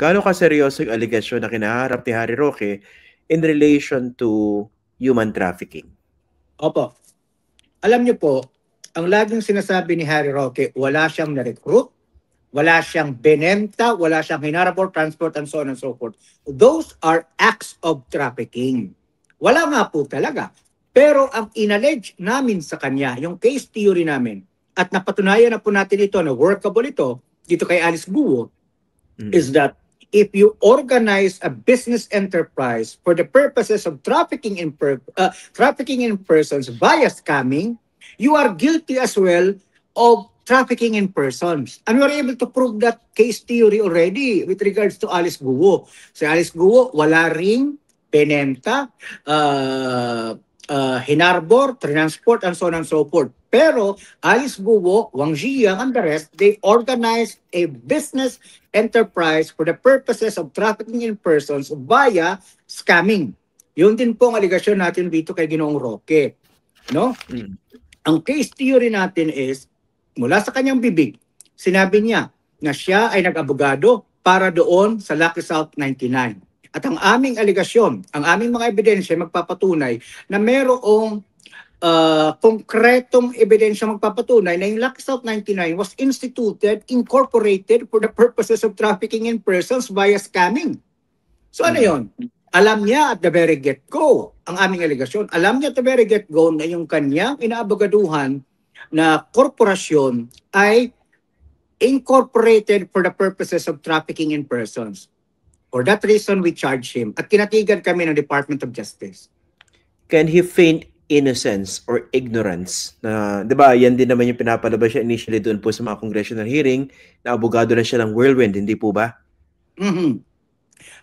Gaano kaseryoso yung aligasyon na kinaharap ni Harry Roque in relation to human trafficking? Opo. Alam niyo po, ang laging sinasabi ni Harry Roque, wala siyang na-recruit, wala siyang benenta, wala siyang hinarap or transport, and so on and so forth. Those are acts of trafficking. Wala nga po talaga. Pero ang inallege namin sa kanya, yung case theory namin, at napatunayan na po natin ito na workable ito, dito kay Alice Guo, is that if you organize a business enterprise for the purposes of trafficking in persons via scamming, you are guilty as well of trafficking in persons. And we were able to prove that case theory already with regards to Alice Guo. Si Alice Guo, wala ring penenta, hinarbor, transport, and so on and so forth. Pero Alice Guo, Wang Ziyang, and the rest, they organized a business enterprise for the purposes of trafficking in persons via scamming. Yun din po ang aligasyon natin dito kay Ginoong Roque. No? Ang case theory natin is, mula sa kanyang bibig, sinabi niya na siya ay nag-abogado para doon sa Lucky South 99. At ang aming aligasyon, ang aming mga ebidensya magpapatunay na merong konkretong ebidensya magpapatunay na yung Lucky South 99 was instituted, incorporated for the purposes of trafficking in persons via scamming. So ano yun? Alam niya at the very get-go, ang aming aligasyon, alam niya at the very get-go na yung kanyang inaabogaduhan na korporasyon ay incorporated for the purposes of trafficking in persons. For that reason, we charge him. At kinatigan kami ng Department of Justice. Can he feign innocence or ignorance? Na, di ba, yan din naman yung pinapalabas siya initially doon po sa mga congressional hearing na abogado na siya ng whirlwind, hindi po ba?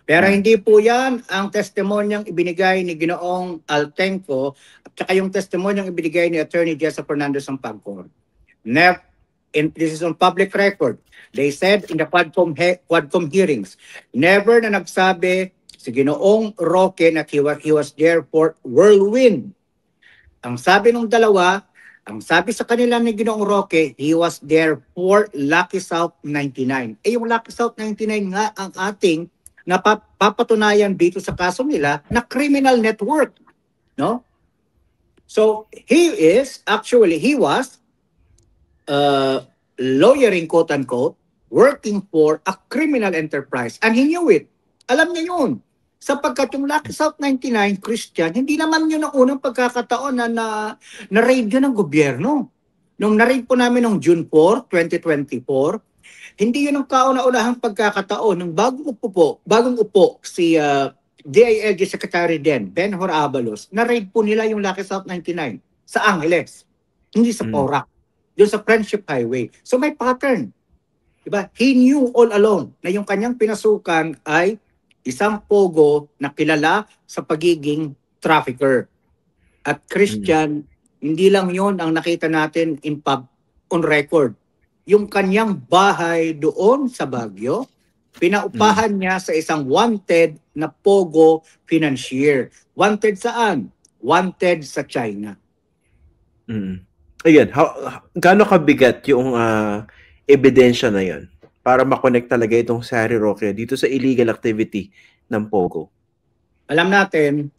Pero hindi po yan ang testimonyang ibinigay ni Ginoong Altenco at saka yung testimonyang ibinigay ni Attorney Jessa Fernandez ng PAGCOR. This is on public record. They said in the Quadcom hearings, never na nagsabi si Ginoong Roque na he was there for whirlwind. Ang sabi ng dalawa, ang sabi sa kanila ni Ginoong Roque, he was there for Lucky South 99. Yung Lucky South 99 nga ang ating napapatunayan dito sa kaso nila na criminal network. No? So, he was lawyering, quote-unquote, working for a criminal enterprise. And he knew it. Alam niya yun. Sapagkat yung Lucky South 99, Christian, hindi naman yun ang unang pagkakataon na-raid yun ng gobyerno. Nung na-raid po namin noong June 4, 2024, hindi yun ang kauna-unahang pagkakataon. Nung bagong upo si DILG Secretary Ben Hor Abalos, na-raid po nila yung Lucky South 99 sa Angeles, hindi sa Porac, doon sa Friendship Highway. So may pattern. Diba? He knew all along na yung kanyang pinasukan ay isang pogo na kilala sa pagiging trafficker. At Christian, hindi lang yon ang nakita natin on record. Yung kanyang bahay doon sa Baguio, pinaupahan niya sa isang wanted na pogo financier. Wanted saan? Wanted sa China. Again, gaano kabigat yung ebidensya na yon para makonect talaga itong si Harry Roque dito sa illegal activity ng pogo? Alam natin,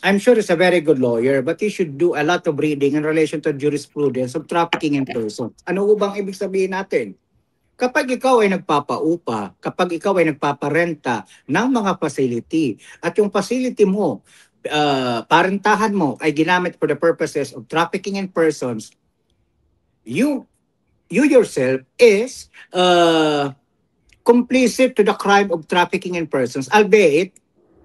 I'm sure he's a very good lawyer, but he should do a lot of reading in relation to jurisprudence of trafficking in persons. Ano bang ibig sabihin natin? Kapag ikaw ay nagpapaupa, kapag ikaw ay nagpaparenta ng mga facility, at yung facility mo, parentahan mo ay ginamit for the purposes of trafficking in persons, you yourself is complicit to the crime of trafficking in persons, albeit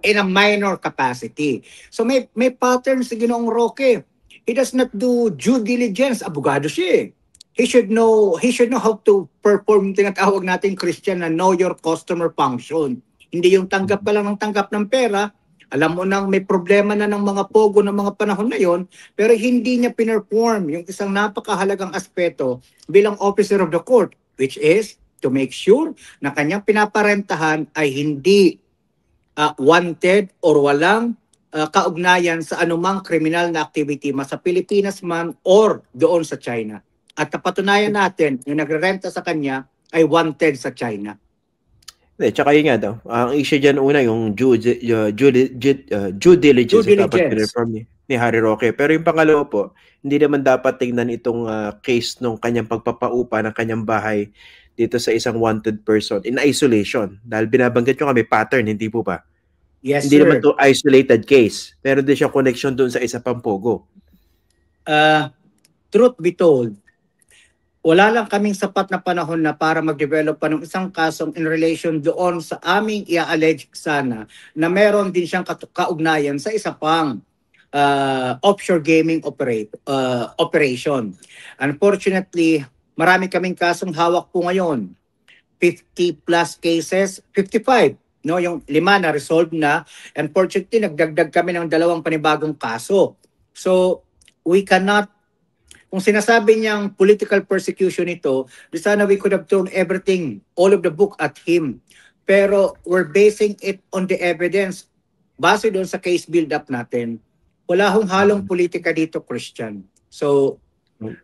in a minor capacity. So may pattern si Ginoong Roque. He does not do due diligence. Abogado siya. He should know how to perform tinatawag natin, Christian, na know your customer function. Hindi yung tanggap ka lang ng tanggap ng pera. Alam mo nang may problema na ng mga pogo ng mga panahon na yon, pero hindi niya pinerform yung isang napakahalagang aspeto bilang officer of the court, which is to make sure na kanyang pinaparentahan ay hindi wanted or walang kaugnayan sa anumang kriminal na activity, sa Pilipinas man or doon sa China. At napatunayan natin, yung nagrerenta sa kanya ay wanted sa China. Tsaka yun nga daw, ang issue dyan una yung due diligence na dapat pinreform ni Harry Roque. Pero yung pangalawa po, hindi naman dapat tingnan itong case nung kanyang pagpapaupa ng kanyang bahay dito sa isang wanted person in isolation. Dahil binabanggit nyo kami pattern, hindi po ba? Yes, Hindi sir. naman to isolated case. Pero din siya connection doon sa isa pang pogo. Truth be told, wala lang kaming sapat na panahon na para mag-develop pa ng isang kasong in relation doon sa aming i-allege sana na meron din siyang kaugnayan sa isa pang offshore gaming operation. Unfortunately, marami kaming kasong hawak po ngayon. 50 plus cases, 55. No, yung 5 na resolved na. Unfortunately, nagdagdag kami ng 2 panibagong kaso. So, we cannot, kung sinasabi niyang political persecution ito, sana we could have thrown everything, all of the book at him. Pero we're basing it on the evidence. Base doon sa case build-up natin. Wala hong halong politika dito, Christian. So,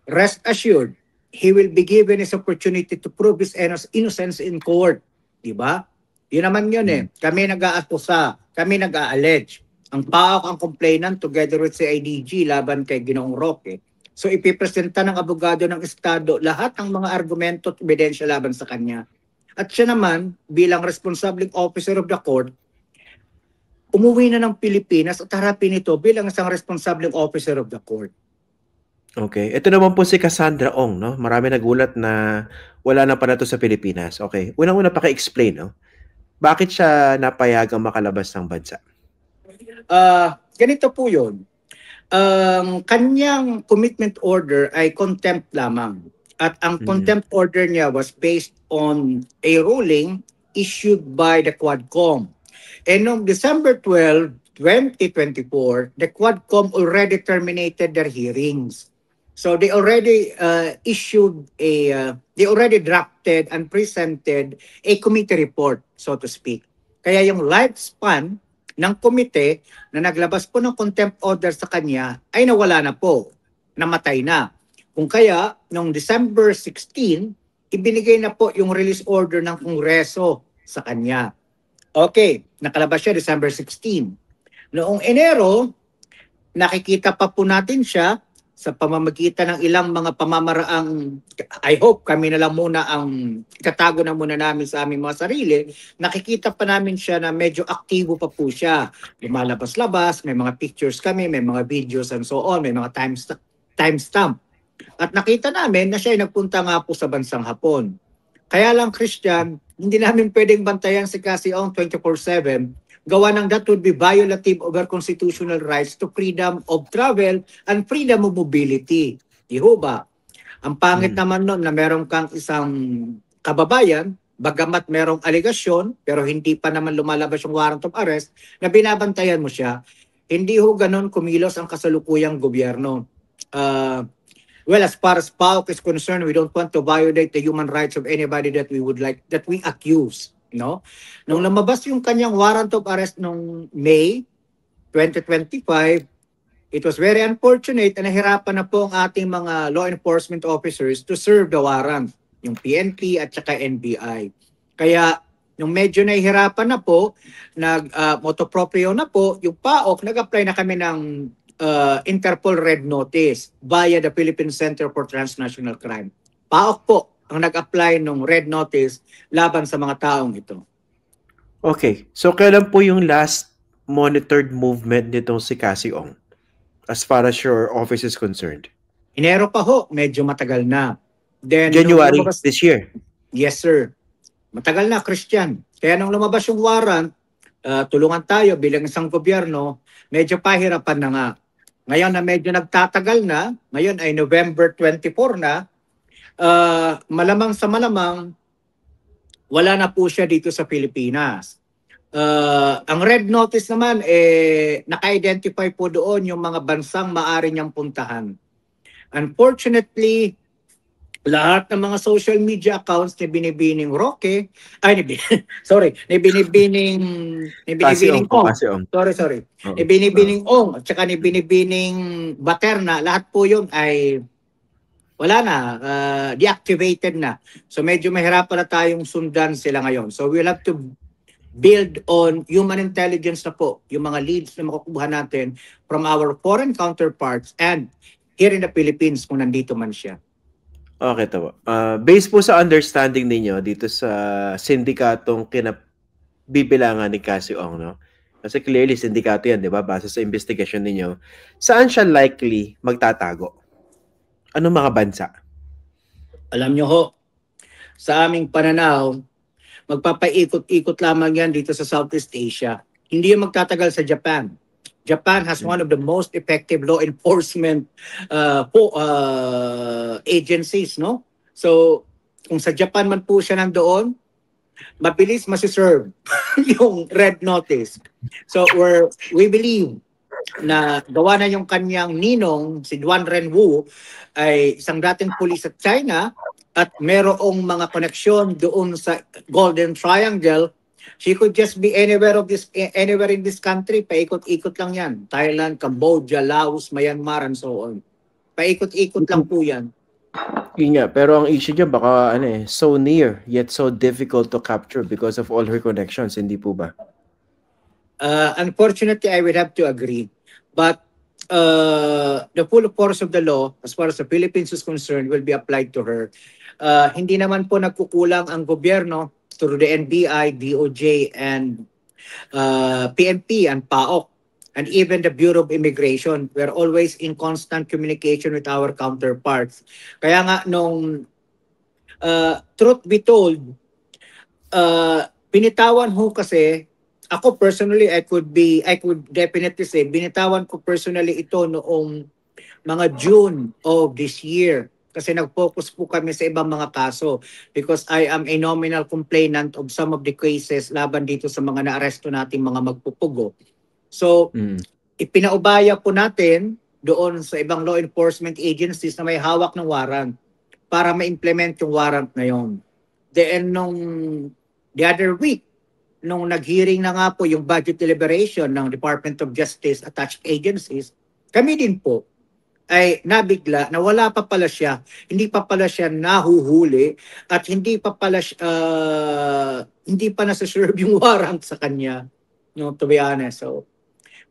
rest assured, he will be given his opportunity to prove his innocence in court. Diba? Yun naman yun eh. Kami nag-aakusa, kami nag-a-allege. Ang PAOK ang complainant together with si IDG laban kay Ginoong Roque. So ipipresenta ng abogado ng Estado lahat ng mga argumento at ebidensya laban sa kanya. At siya naman, bilang responsible officer of the court, umuwi na ng Pilipinas at harapin ito bilang isang responsible officer of the court. Okay. Ito naman po si Cassandra Ong, no? Marami nagulat na wala na pala ito sa Pilipinas. Okay. Unang-una paki-explain, no? Bakit siya napayagang makalabas ng bansa? Ganito po yun. Kanyang commitment order ay contempt lamang. At ang contempt order niya was based on a ruling issued by the Quadcom. And on December 12, 2024, the Quadcom already terminated their hearings. So they already they already drafted and presented a committee report, so to speak. Kaya yung lifespan ng komite na naglabas po ng contempt order sa kanya ay nawala na po, namatay na. Kung kaya, noong December 16, ibinigay na po yung release order ng Kongreso sa kanya. Okay, nakalabas siya December 16. Noong Enero, nakikita pa po natin siya sa pamamagitan ng ilang mga pamamaraang, I hope kami na lang muna ang katago na muna namin sa aming mga sarili, nakikita pa namin siya na medyo aktibo pa po siya. Lumalabas-labas, may mga pictures kami, may mga videos and so on, may mga timestamp. At nakita namin na siya ay nagpunta nga po sa bansang Hapon. Kaya lang, Christian, hindi namin pwedeng bantayan si Cassie Ong 24/7 gawa ng that would be violative of our constitutional rights to freedom of travel and freedom of mobility. Di ho ba? Ang pangit naman nun na meron kang isang kababayan, bagamat merong aligasyon, pero hindi pa naman lumalabas yung warrant of arrest, na binabantayan mo siya. Hindi ho ganun kumilos ang kasalukuyang gobyerno. Well, as far as PAOK is concerned, we don't want to violate the human rights of anybody that we accuse. No? Nung lumabas yung kanyang warrant of arrest noong May 2025, it was very unfortunate na nahirapan na po ang ating mga law enforcement officers to serve the warrant, yung PNP at saka NBI. Kaya nung medyo nahihirapan na po, nag-motoproprio na po, yung PAOK, nag-apply na kami ng Interpol Red Notice via the Philippine Center for Transnational Crime. PAOK po ang nag-apply ng Red Notice laban sa mga taong ito. Okay. So, kailan po yung last monitored movement nitong si Cassie Ong as far as your office is concerned? Enero pa ho. Medyo matagal na. Then, January this year? Yes, sir. Matagal na, Christian. Kaya nung lumabas yung warrant, tulungan tayo bilang isang gobyerno, medyo pahirapan na nga. Ngayon na medyo nagtatagal na, ngayon ay November 24 na, malamang sa malamang, wala na po siya dito sa Pilipinas. Ang Red Notice naman, naka-identify po doon yung mga bansang maaari niyang puntahan. Unfortunately, lahat ng mga social media accounts ni Binibining Roque, ni Binibining Ong. Sorry. Ni Binibining Ong at saka ni Binibining Baterna, lahat po yun ay wala na, deactivated na. So medyo mahirapan na tayong sundan sila ngayon. So we'll have to build on human intelligence na po, yung mga leads na makukuha natin from our foreign counterparts and here in the Philippines kung nandito man siya. Okay, to. Based po sa understanding ninyo dito sa sindikatong bibilangan ni Cassie Ong, no? Kasi clearly sindikato yan, di ba? Base sa investigation ninyo. Saan siya likely magtatago? Anong mga bansa? Alam nyo ho, sa aming pananaw, magpapaikot-ikot lamang yan dito sa Southeast Asia. Hindi yung magtatagal sa Japan. Japan has one of the most effective law enforcement agencies, no? So, kung sa Japan man po siya nandoon, mabilis masiserve yung red notice. So, we believe na gawa na yung kanyang ninong, si Duan Renwu, ay isang dating pulis sa China at merong mga koneksyon doon sa Golden Triangle. She could just be anywhere in this country. Paikot-ikot lang yan. Thailand, Cambodia, Laos, Myanmar, and so on. Paikot-ikot lang po yan. Yun nga, pero ang issue dyan baka so near yet so difficult to capture because of all her connections, hindi po ba? Unfortunately, I would have to agree. But the full force of the law, as far as the Philippines is concerned, will be applied to her. Hindi naman po nagkukulang ang gobyerno through the NBI, DOJ, and PNP and PAOK, and even the Bureau of Immigration. We're always in constant communication with our counterparts. Kaya nga nung truth be told, binitawan ho kasi, ako personally, I could definitely say, binitawan ko personally ito noong mga June of this year. Kasi nag-focus po kami sa ibang mga kaso because I am a nominal complainant of some of the cases laban dito sa mga naaresto nating mga magpupugo. So, ipinaubaya po natin doon sa ibang law enforcement agencies na may hawak ng warrant para ma-implement yung warrant na yun. Then, the other week, nung nag-hearing na nga po yung budget deliberation ng Department of Justice attached agencies, kami din po ay nabigla na wala pa pala siya, hindi pa pala siya nahuhuli at hindi pa nasa-serve yung warrant sa kanya, no, to be honest. So,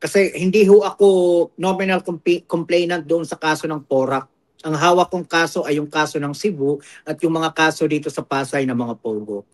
kasi hindi ho ako nominal complainant doon sa kaso ng PORAC. Ang hawak kong kaso ay yung kaso ng Cebu at yung mga kaso dito sa Pasay ng mga POGO.